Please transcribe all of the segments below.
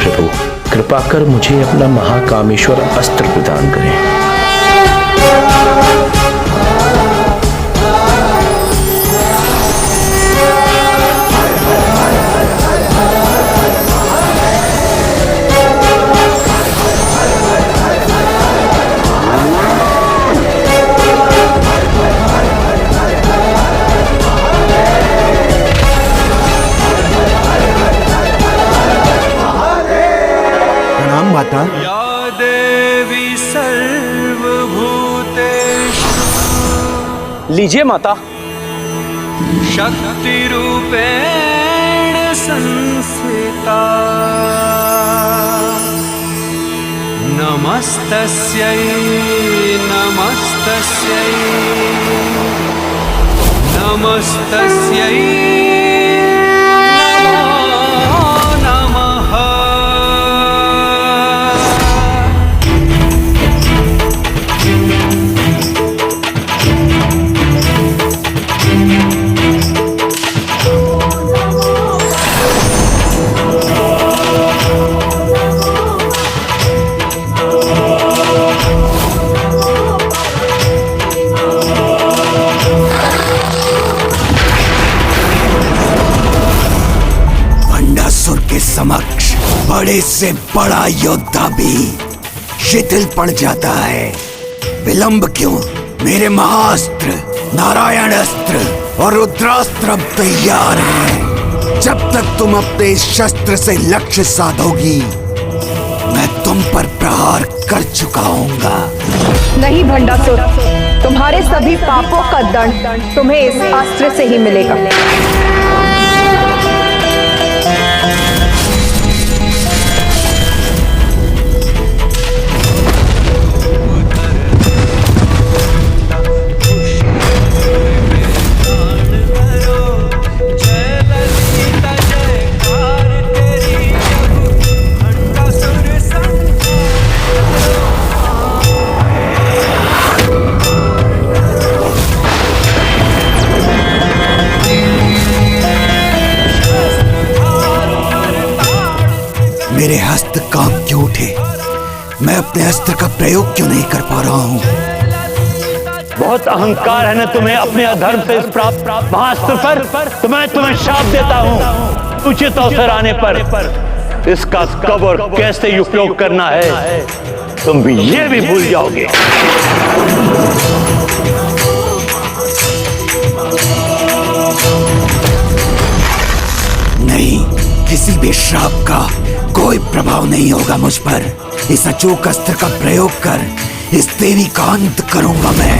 प्रभु, कृपा कर मुझे अपना महाकामेश्वर अस्त्र प्रदान करें। माता, या देवी सर्वभूतेषु लीजिए माता। शक्ति रूपेण संस्थिता नमस्तस्यै नमस्तस्यै नमस्तस्यै समक्ष बड़े से बड़ा योद्धा भी शिथिल पड़ जाता है। विलंब क्यों? मेरे महाअस्त्र नारायण अस्त्र और रुद्रास्त्र अब तैयार हैं। जब तक तुम अपने शस्त्र से लक्ष्य साधोगी, मैं तुम पर प्रहार कर चुका हूँगा। नहीं भंडासुर, तुम्हारे सभी पापों का दंड तुम्हें इस अस्त्र से ही मिलेगा। मेरे हस्त कांप क्यों उठे? मैं अपने अस्त्र का प्रयोग क्यों नहीं कर पा रहा हूँ? बहुत अहंकार है ना तुम्हें अपने अधर्म से प्राप्त महाअस्त्र पर। तुम्हें शाप देता हूँ। उचित अवसर आने पर इसका कब और कैसे उपयोग करना है तुम भी ये भी भूल जाओगे। नहीं, किसी भी श्राप का कोई प्रभाव नहीं होगा मुझ पर। इस अचूक अस्त्र का प्रयोग कर इस देवी का अंत करूंगा मैं।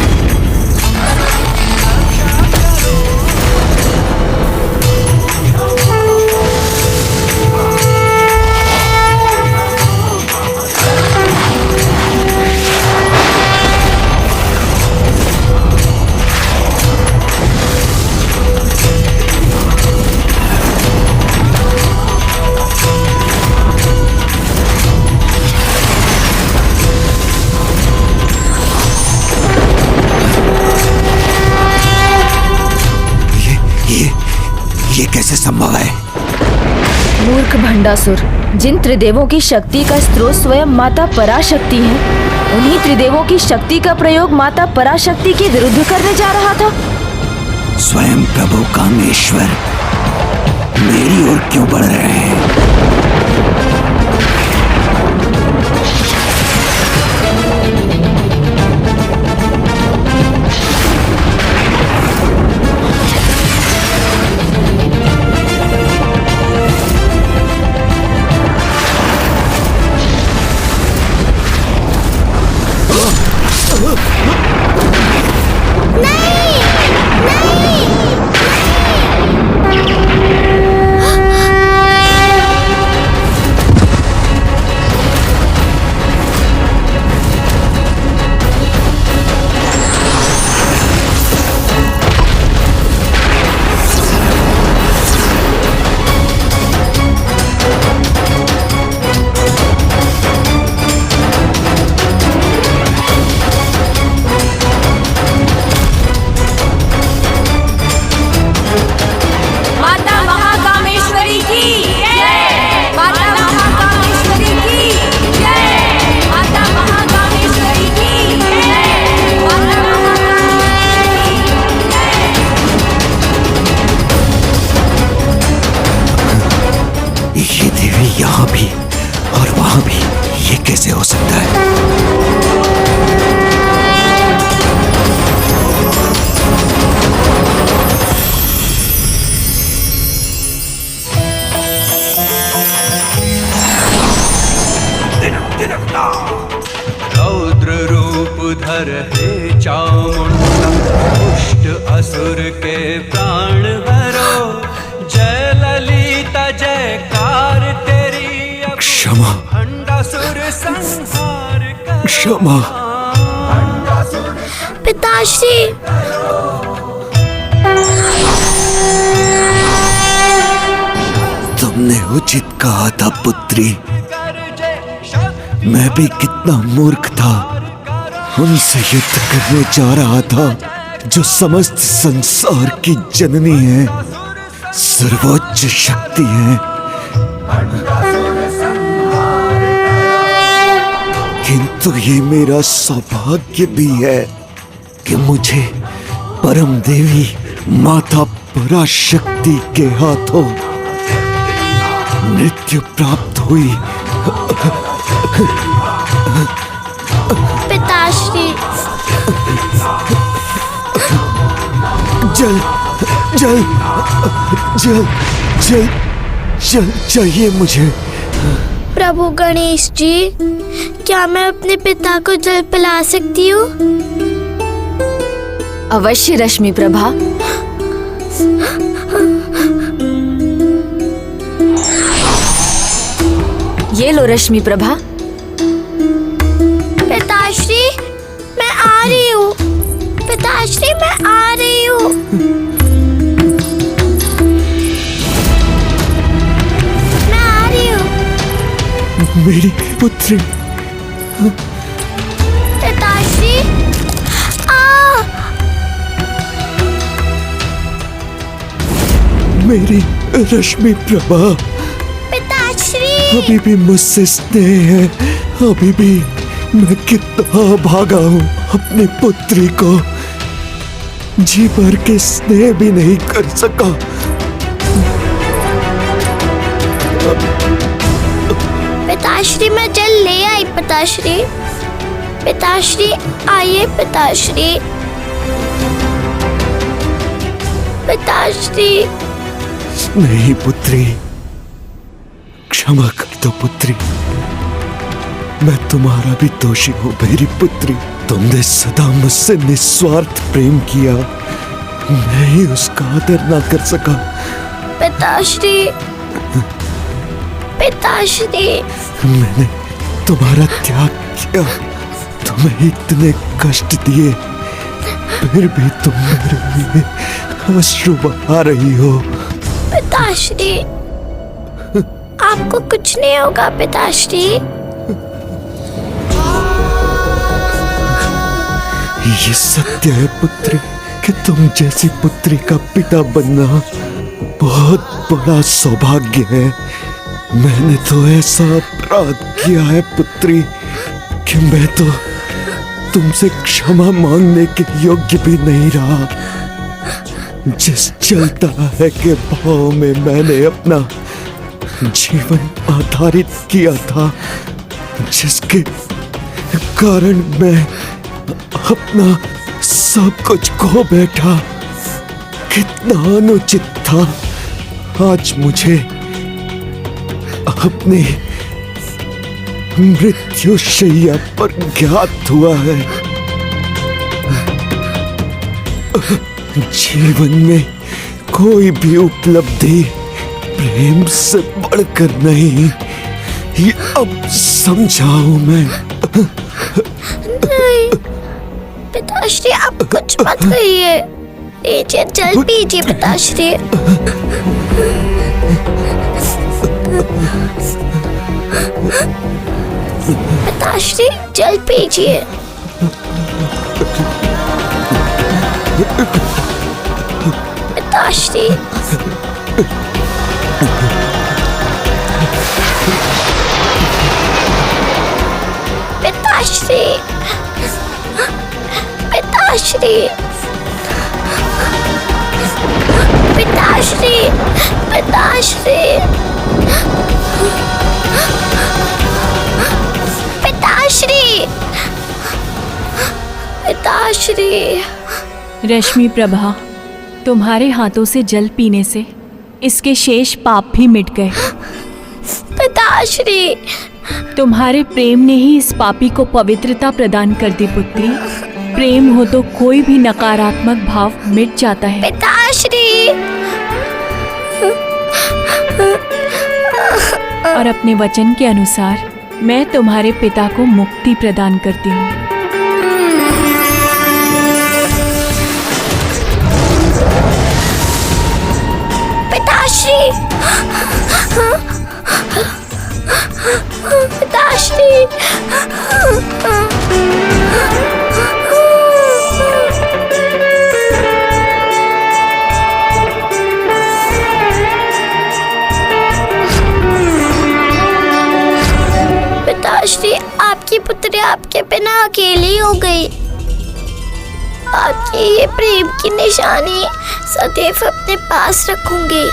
ये कैसे संभव है? मूर्ख भंडासुर, जिन त्रिदेवों की शक्ति का स्रोत स्वयं माता पराशक्ति है, उन्हीं त्रिदेवों की शक्ति का प्रयोग माता पराशक्ति के विरुद्ध करने जा रहा था। स्वयं प्रभु कामेश्वर मेरी ओर क्यों बढ़ रहे हैं? ये देवी यहाँ भी और वहां भी, ये कैसे हो सकता है? रौद्र रूप धर हे चामुंडा, दुष्ट असुर के प्राण हरो। जय ललिता जयकार तेरी, अब क्षमा, भंडासुर संहार करो। क्षमा। पिताश्री, तुमने उचित कहा था पुत्री। मैं भी कितना मूर्ख था, उनसे युद्ध करने जा रहा था जो समस्त संसार की जननी है, सर्वोच्च शक्ति है। किंतु ये मेरा सौभाग्य भी है कि मुझे परम देवी माता पराशक्ति के हाथों मृत्यु प्राप्त हुई। पिताश्री, जल जल जल जल जल चाहिए मुझे। प्रभु गणेश जी, क्या मैं अपने पिता को जल पिला सकती हूँ? अवश्य रश्मि प्रभा। ये लो रश्मि प्रभा। पिताश्री, मैं आ रही हूँ। पिताश्री, मैं आ रही हूँ। मैं आ रही हूँ। मेरी पुत्री। पिताश्री, मेरी रश्मि प्रभा। पिताश्री, अभी भी मुझसे स्नेह है, अभी भी मैं कितना भागा हूँ अपनी पुत्री को जी भर के स्नेह भी नहीं कर सका। पिताश्री, मैं जल ले आई। पिताश्री, पिताश्री आइए। पिताश्री, पिताश्री। नहीं पुत्री, क्षमा कर दो पुत्री, मैं तुम्हारा भी दोषी हूँ मेरी पुत्री। तुमने सदा मुझसे निस्वार्थ प्रेम किया, मैं ही उसका आदर ना कर सका। पिताश्री, पिताश्री, मैंने तुम्हारा त्याग किया, तुम्हें इतने कष्ट दिए, फिर भी तुम मेरे लिए अश्रु बहा रही हो। पिताश्री, आपको कुछ नहीं होगा। पिताश्री, ये सत्य है पुत्री कि तुम जैसी पुत्री का पिता बनना बहुत बड़ा सौभाग्य है। मैंने तो ऐसा अपराध किया है पुत्री कि मैं तो तुमसे क्षमा मांगने के योग्य भी नहीं रहा। जिस चलता है के भाव में मैंने अपना जीवन आधारित किया था, जिसके कारण मैं अपना सब कुछ खो बैठा, कितना अनुचित था। आज मुझे अपनी मृत्युशैया पर ज्ञात हुआ है। जीवन में कोई भी उपलब्धि प्रेम से बढ़कर नहीं, ये अब समझाऊं मैं। नहीं पिताश्री, आप कुछ मत कहिए। लीजिए, जल पीजिए पिताश्री। पिताश्री, जल पीजिए। पिताश्री, पिताश्री, पिताश्री, पिताश्री, पिताश्री। पिताश्री। रश्मि प्रभा, तुम्हारे हाथों से जल पीने से इसके शेष पाप भी मिट गए। पिताश्री, तुम्हारे प्रेम ने ही इस पापी को पवित्रता प्रदान कर दी पुत्री। प्रेम हो तो कोई भी नकारात्मक भाव मिट जाता है। पिताश्री। और अपने वचन के अनुसार मैं तुम्हारे पिता को मुक्ति प्रदान करती हूँ। पिताश्री, पिताश्री। पिताश्री, आपकी पुत्री आपके बिना अकेली हो गई। आपकी ये प्रेम की निशानी सदैव अपने पास रखूंगी।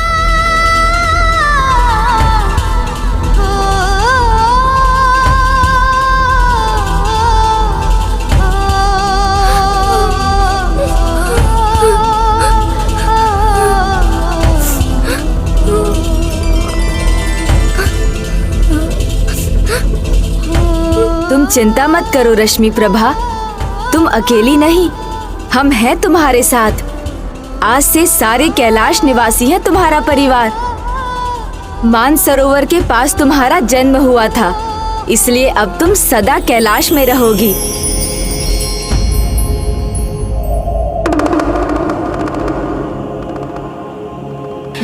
तुम चिंता मत करो रश्मि प्रभा, तुम अकेली नहीं, हम हैं तुम्हारे साथ। आज से सारे कैलाश निवासी हैं तुम्हारा परिवार। मानसरोवर के पास तुम्हारा जन्म हुआ था, इसलिए अब तुम सदा कैलाश में रहोगी।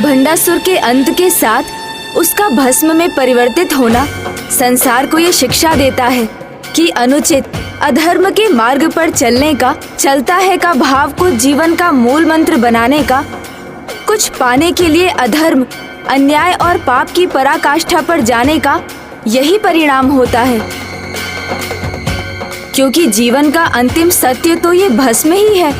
भंडासुर के अंत के साथ उसका भस्म में परिवर्तित होना संसार को ये शिक्षा देता है कि अनुचित अधर्म के मार्ग पर चलने का, चलता है का भाव को जीवन का मूल मंत्र बनाने का, कुछ पाने के लिए अधर्म, अन्याय और पाप की पराकाष्ठा पर जाने का यही परिणाम होता है। क्योंकि जीवन का अंतिम सत्य तो ये भस्म ही है।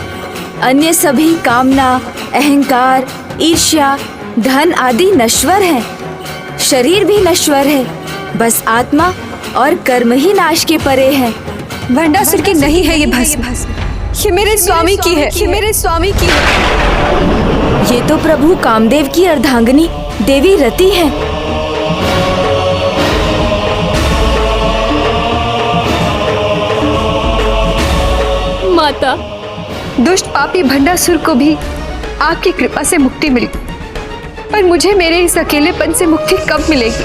अन्य सभी कामना, अहंकार, ईर्ष्या, धन आदि नश्वर हैं। शरीर भी नश्वर है, बस आत्मा और कर्म ही नाश के परे हैं। भंडासुर की नहीं है ये भस्म, ये मेरे स्वामी की है, ये मेरे स्वामी की है। ये तो प्रभु कामदेव की अर्धांगिनी देवी रति है। माता, दुष्ट पापी भंडासुर को भी आपकी कृपा से मुक्ति मिली, पर मुझे मेरे इस अकेलेपन से मुक्ति कब मिलेगी?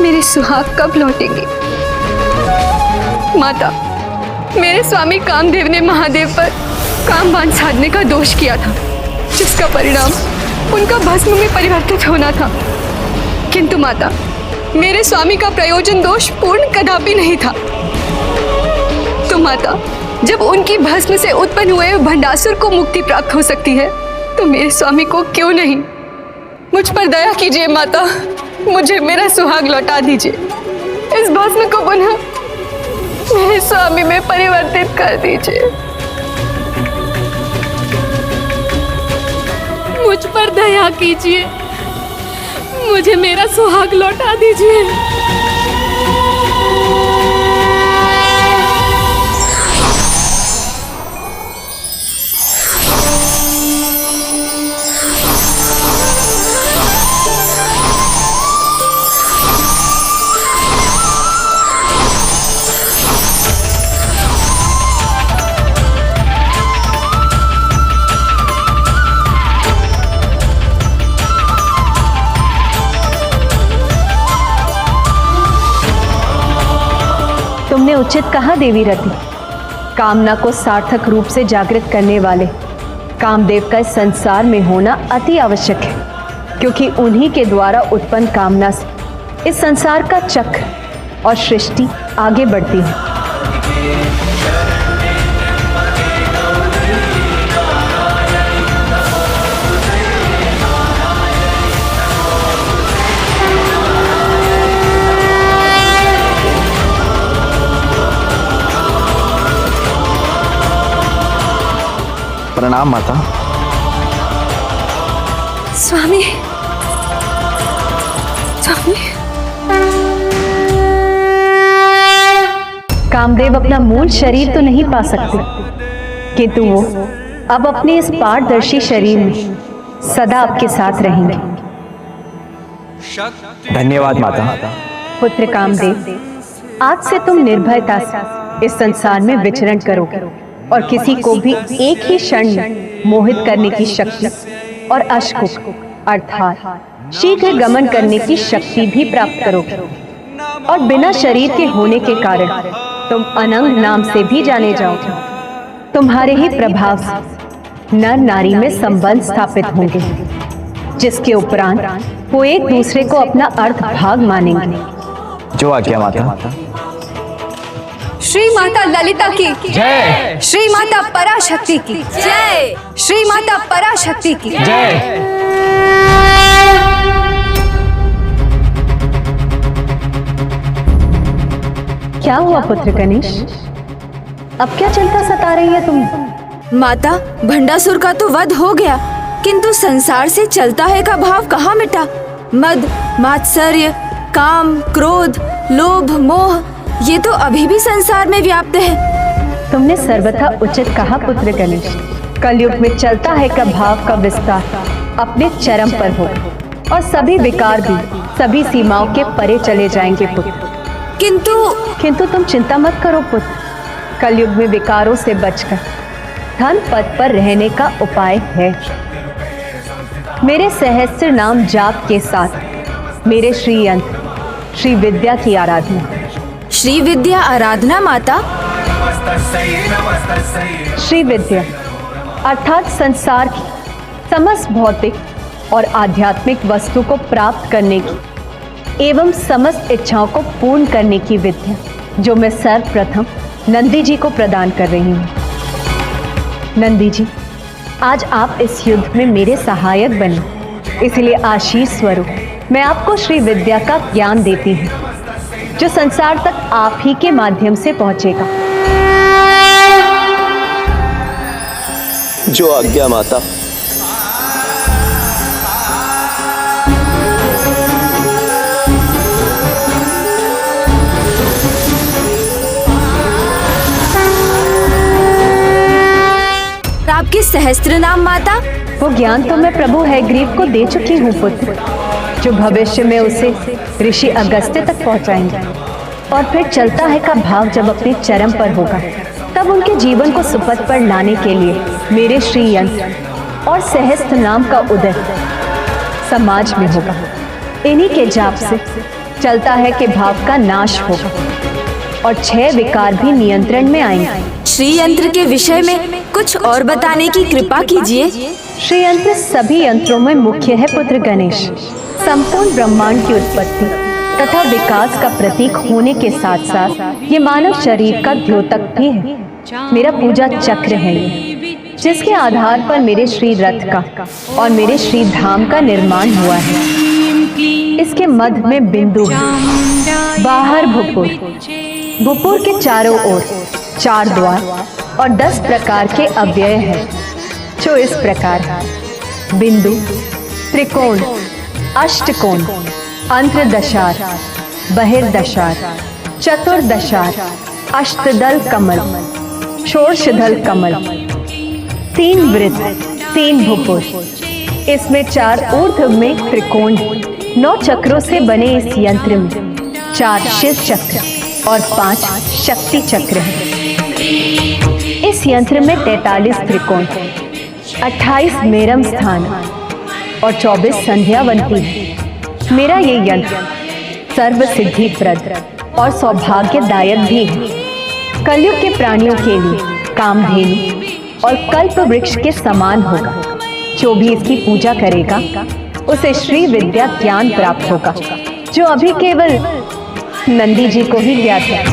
मेरे सुहाग कब लौटेंगे? माता, मेरे स्वामी कामदेव ने महादेव पर कामबाण साधने का दोष किया था, जिसका परिणाम उनका भस्म में परिवर्तित होना था। किंतु माता, मेरे स्वामी का प्रयोजन दोष पूर्ण कदापि नहीं था। तो माता, जब उनकी भस्म से उत्पन्न हुए भंडासुर को मुक्ति प्राप्त हो सकती है, तो मेरे स्वामी को क्यों नहीं? मुझ पर दया कीजिए माता, मुझे मेरा सुहाग लौटा दीजिए। इस भस्म को पुनः मेरे स्वामी में परिवर्तित कर दीजिए। मुझ पर दया कीजिए, मुझे मेरा सुहाग लौटा दीजिए। तुमने उचित कहा देवी रति। कामना को सार्थक रूप से जागृत करने वाले कामदेव का इस संसार में होना अति आवश्यक है, क्योंकि उन्हीं के द्वारा उत्पन्न कामना से इस संसार का चक्र और सृष्टि आगे बढ़ती है। प्रणाम माता। स्वामी, स्वामी। कामदेव अपना मूल शरीर तो नहीं पा सकते, किंतु वो अब अपने इस पारदर्शी शरीर में सदा आपके साथ रहेंगे। धन्यवाद माता। पुत्र कामदेव, आज से तुम निर्भयता से इस संसार में विचरण करोगे और किसी को भी एक ही क्षण में मोहित करने की शक्ति और अशकुक अर्थात शीघ्र गमन करने की शक्ति भी प्राप्त करोगे। और बिना शरीर के होने के कारण तुम अनंग नाम से भी जाने जाओगे। तुम्हारे ही प्रभाव से नर नारी में संबंध स्थापित होंगे, जिसके उपरांत वो एक दूसरे को अपना अर्थ भाग मानेंगे। जो आज्ञा माता। श्री माता ललिता की जय। श्री माता पराशक्ति की जय। श्री माता पराशक्ति की जय। क्या हुआ पुत्र गणेश? अब क्या चिंता सता रही है तुम्हें? माता, भंडासुर का तो वध हो गया, किंतु संसार से चलता है का भाव कहाँ मिटा? मद, मात्सर्य, काम, क्रोध, लोभ, मोह, ये तो अभी भी संसार में व्याप्त है। तुमने सर्वथा उचित कहा पुत्र गणेश। कलयुग में चलता है का भाव का विस्तार अपने चरम पर हो और सभी विकार भी सभी सीमाओं के परे चले जाएंगे पुत्र। किंतु तुम चिंता मत करो पुत्र। कलयुग में विकारों से बचकर धन पद पर रहने का उपाय है। मेरे सहस्त्र नाम जाप के साथ मेरे श्री यंत्र श्री विद्या की आराधना। श्री विद्या आराधना माता? श्री विद्या अर्थात संसार की समस्त भौतिक और आध्यात्मिक वस्तु को प्राप्त करने की एवं समस्त इच्छाओं को पूर्ण करने की विद्या, जो मैं सर्वप्रथम नंदी जी को प्रदान कर रही हूँ। नंदी जी, आज आप इस युद्ध में मेरे सहायक बने, इसलिए आशीष स्वरूप मैं आपको श्री विद्या का ज्ञान देती हूँ, जो संसार तक आप ही के माध्यम से पहुंचेगा। जो आज्ञा माता। आपके सहस्त्र नाम माता? वो ज्ञान तो मैं प्रभु हैग्रीव को दे चुकी हूँ पुत्र, जो भविष्य में उसे ऋषि अगस्त्य तक पहुंचाएंगे। और फिर चलता है का भाव जब अपने चरम पर होगा, तब उनके जीवन को सुपथ पर लाने के लिए मेरे श्री यंत्र और सहस्त्र नाम का उदय समाज में होगा। इन्हीं के जाप से चलता है कि भाव का नाश होगा और 6 विकार भी नियंत्रण में आएंगे। श्री यंत्र के विषय में कुछ और बताने की कृपा कीजिए। श्री यंत्र सभी यंत्रों में मुख्य है पुत्र गणेश। संपूर्ण ब्रह्मांड की उत्पत्ति तथा विकास का प्रतीक होने के साथ साथ ये मानव शरीर का द्योतक भी है। मेरा पूजा चक्र है ये, जिसके आधार पर मेरे श्री रथ का और मेरे श्री धाम का निर्माण हुआ है। इसके मध्य में बिंदु है, बाहर भूपुर, भूपुर के चारों ओर 4 द्वार और 10 प्रकार के अव्यय हैं, जो इस प्रकार है: बिंदु, त्रिकोण, अष्टकोण, अंतरदशार, बहिर्दशार, चतुर्दशार, अष्टदल कमल, षोडशदल कमल, 3 वृत्त, 3 भूपुर। इसमें 4 ऊर्ध्व में त्रिकोण, 9 चक्रों से बने इस यंत्र में 4 शिव चक्र और 5 शक्ति चक्र हैं। इस यंत्र में 43 त्रिकोण, 28 मेरम स्थान और 24 संध्या बनती है। मेरा ये यंत्र सर्व सिद्धिप्रद और सौभाग्यदायक भी है। कलयुग के प्राणियों के लिए कामधेनु और कल्प वृक्ष के समान होगा। जो भी इसकी पूजा करेगा उसे श्री विद्या ज्ञान प्राप्त होगा, जो अभी केवल नंदी जी को ही ज्ञात है।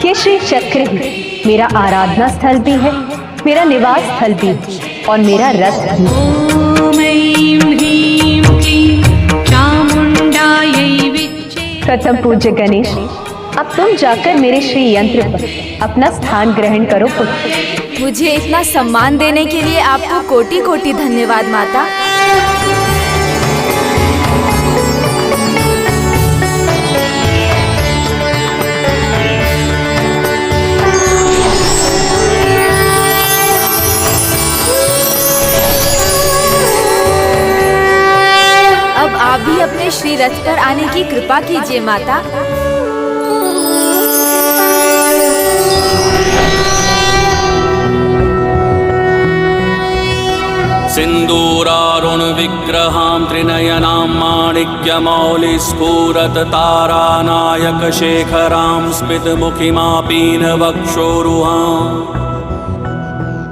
ये श्री चक्र ही मेरा आराधना स्थल भी है, मेरा निवास स्थल भी और मेरा रथ भी। प्रथम पूज्य गणेश, अब तुम जाकर मेरे श्री यंत्र पर अपना स्थान ग्रहण करो पुत्र। मुझे इतना सम्मान देने के लिए आपको कोटि कोटि धन्यवाद माता। आप भी अपने श्री रथ पर आने की कृपा कीजिए माता। सिन्दूरारुण विग्रहां त्रिनयनां माणिक्यमौलिस्फुरत तारानायक शेखरां स्मितमुखिमापीन वक्षोरुहां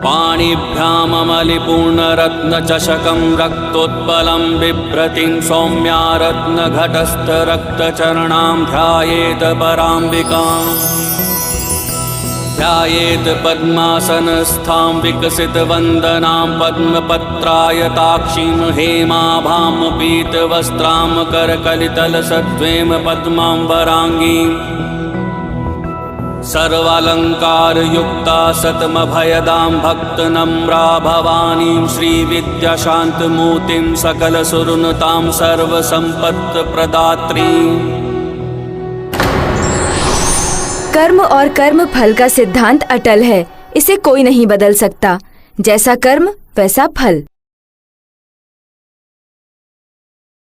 पाणिभ्यामलिपूर्णरत्नचषकं रक्तोत्पलं बिभ्रतीं सौम्या रत्नघटस्थरक्तचरणां ध्यायेत पराम्बिकाम् ध्यायेत पद्मासनस्थां विकसितवन्दनां पद्मपत्रायताक्षीं हेमाभां पीतवस्त्रां करकलितलसत्त्वेम पद्माम्बराङ्गीं सर्वालङ्कारयुक्ता सतमभयदां भक्तनम्रा भवानीं श्रीविद्याशान्तमूर्तिं सकलसुरनुतां सर्वसम्पत्प्रदात्रीं। कर्म और कर्म फल का सिद्धांत अटल है, इसे कोई नहीं बदल सकता। जैसा कर्म वैसा फल।